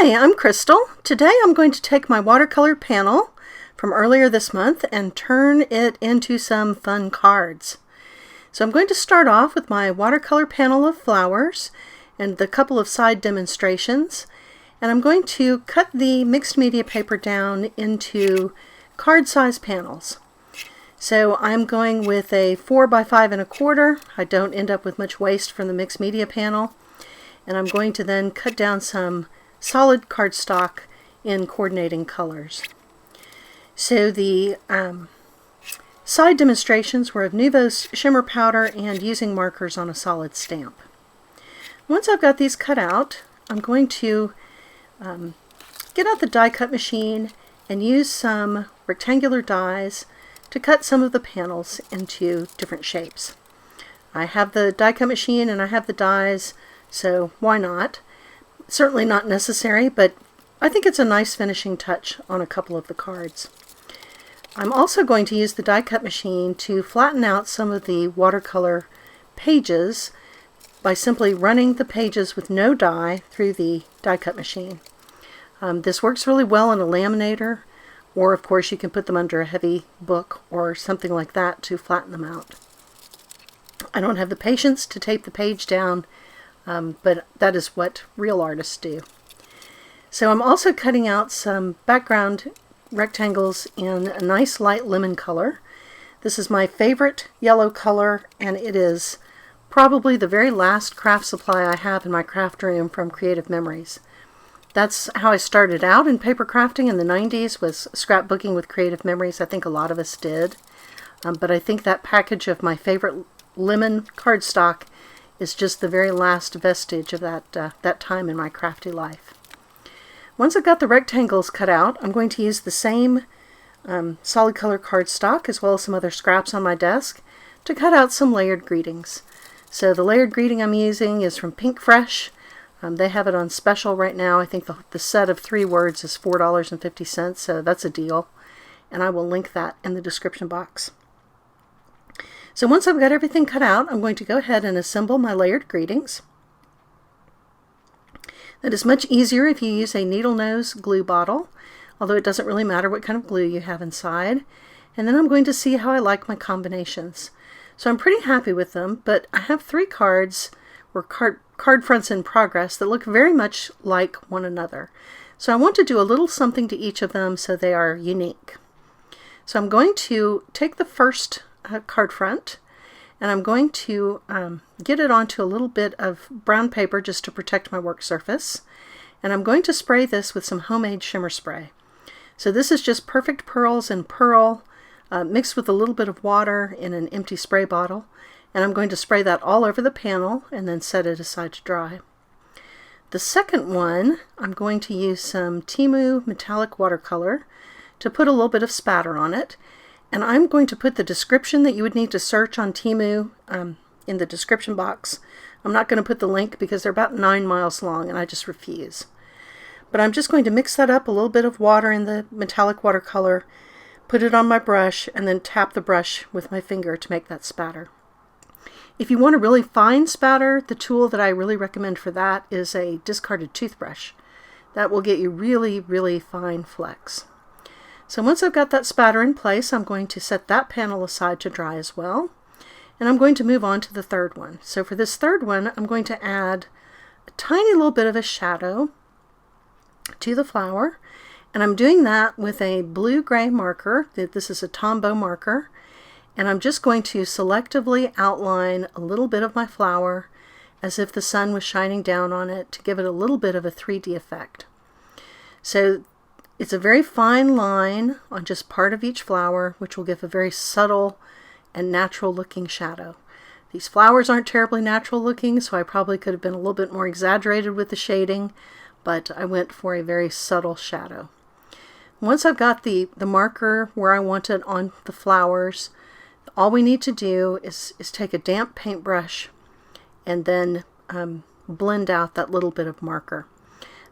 Hi, I'm Crystal. Today I'm going to take my watercolor panel from earlier this month and turn it into some fun cards. So I'm going to start off with my watercolor panel of flowers and the couple of side demonstrations, and I'm going to cut the mixed media paper down into card size panels. So I'm going with a 4 by 5 1/4. I don't end up with much waste from the mixed media panel, and I'm going to then cut down some solid cardstock in coordinating colors. So the side demonstrations were of Nuvo Shimmer Powder and using markers on a solid stamp. Once I've got these cut out, I'm going to get out the die cut machine and use some rectangular dies to cut some of the panels into different shapes. I have the die cut machine and I have the dies, so why not? Certainly not necessary, but I think it's a nice finishing touch on a couple of the cards. I'm also going to use the die cut machine to flatten out some of the watercolor pages by simply running the pages with no die through the die cut machine. This works really well in a laminator, or of course you can put them under a heavy book or something like that to flatten them out. I don't have the patience to tape the page down, but that is what real artists do. So I'm also cutting out some background rectangles in a nice light lemon color. This is my favorite yellow color, and it is probably the very last craft supply I have in my craft room from Creative Memories. That's how I started out in paper crafting in the 90s, was scrapbooking with Creative Memories. I think a lot of us did. But I think that package of my favorite lemon cardstock is just the very last vestige of that time in my crafty life. Once I've got the rectangles cut out, I'm going to use the same solid color cardstock as well as some other scraps on my desk to cut out some layered greetings. So the layered greeting I'm using is from Pink Fresh. They have it on special right now. I think the set of 3 words is $4.50, so that's a deal. And I will link that in the description box. So once I've got everything cut out, I'm going to go ahead and assemble my layered greetings. That is much easier if you use a needle nose glue bottle, although it doesn't really matter what kind of glue you have inside. And then I'm going to see how I like my combinations. So I'm pretty happy with them, but I have 3 cards or card fronts in progress that look very much like one another. So I want to do a little something to each of them so they are unique. So I'm going to take the first card front, and I'm going to get it onto a little bit of brown paper just to protect my work surface, and I'm going to spray this with some homemade shimmer spray. So this is just Perfect Pearls and Pearl mixed with a little bit of water in an empty spray bottle, and I'm going to spray that all over the panel and then set it aside to dry. The second one, I'm going to use some Temu metallic watercolor to put a little bit of spatter on it. And I'm going to put the description that you would need to search on Temu in the description box. I'm not going to put the link because they're about 9 miles long and I just refuse. But I'm just going to mix that up, a little bit of water in the metallic watercolor, put it on my brush, and then tap the brush with my finger to make that spatter. If you want a really fine spatter, the tool that I really recommend for that is a discarded toothbrush. That will get you really, really fine flecks. So once I've got that spatter in place, I'm going to set that panel aside to dry as well. And I'm going to move on to the third one. So for this third one, I'm going to add a tiny little bit of a shadow to the flower. And I'm doing that with a blue-gray marker. This is a Tombow marker. And I'm just going to selectively outline a little bit of my flower as if the sun was shining down on it to give it a little bit of a 3D effect. So it's a very fine line on just part of each flower, which will give a very subtle and natural looking shadow. These flowers aren't terribly natural looking, so I probably could have been a little bit more exaggerated with the shading, but I went for a very subtle shadow. Once I've got the marker where I want it on the flowers, all we need to do is take a damp paintbrush and then blend out that little bit of marker.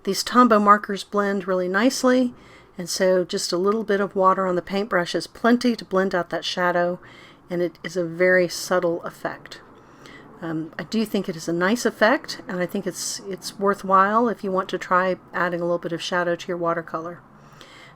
These Tombow markers blend really nicely, and so just a little bit of water on the paintbrush is plenty to blend out that shadow, and it is a very subtle effect. I do think it is a nice effect, and I think it's worthwhile if you want to try adding a little bit of shadow to your watercolor.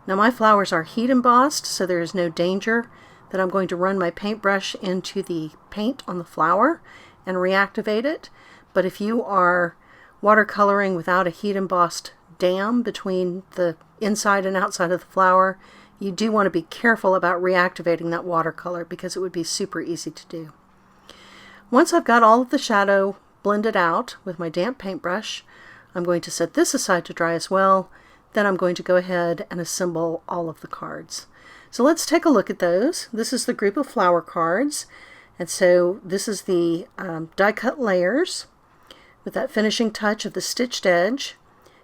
Now my flowers are heat embossed, so there is no danger that I'm going to run my paintbrush into the paint on the flower and reactivate it. But if you are watercoloring without a heat embossed dam between the inside and outside of the flower, you do want to be careful about reactivating that watercolor because it would be super easy to do. Once I've got all of the shadow blended out with my damp paintbrush, I'm going to set this aside to dry as well. Then I'm going to go ahead and assemble all of the cards. So let's take a look at those. This is the group of flower cards, and so this is the die cut layers with that finishing touch of the stitched edge.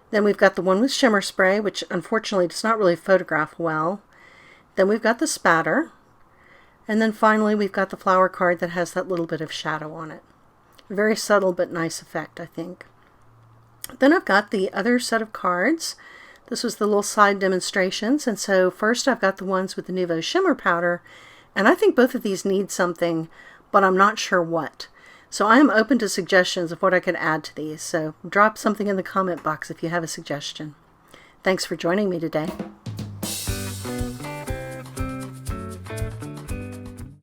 Then we've got the one with shimmer spray, which unfortunately does not really photograph well. Then we've got the spatter. And then finally we've got the flower card that has that little bit of shadow on it. Very subtle but nice effect, I think. Then I've got the other set of cards. This was the little side demonstrations, and so first I've got the ones with the Nuvo Shimmer Powder, and I think both of these need something, but I'm not sure what. So I am open to suggestions of what I could add to these, so drop something in the comment box if you have a suggestion. Thanks for joining me today.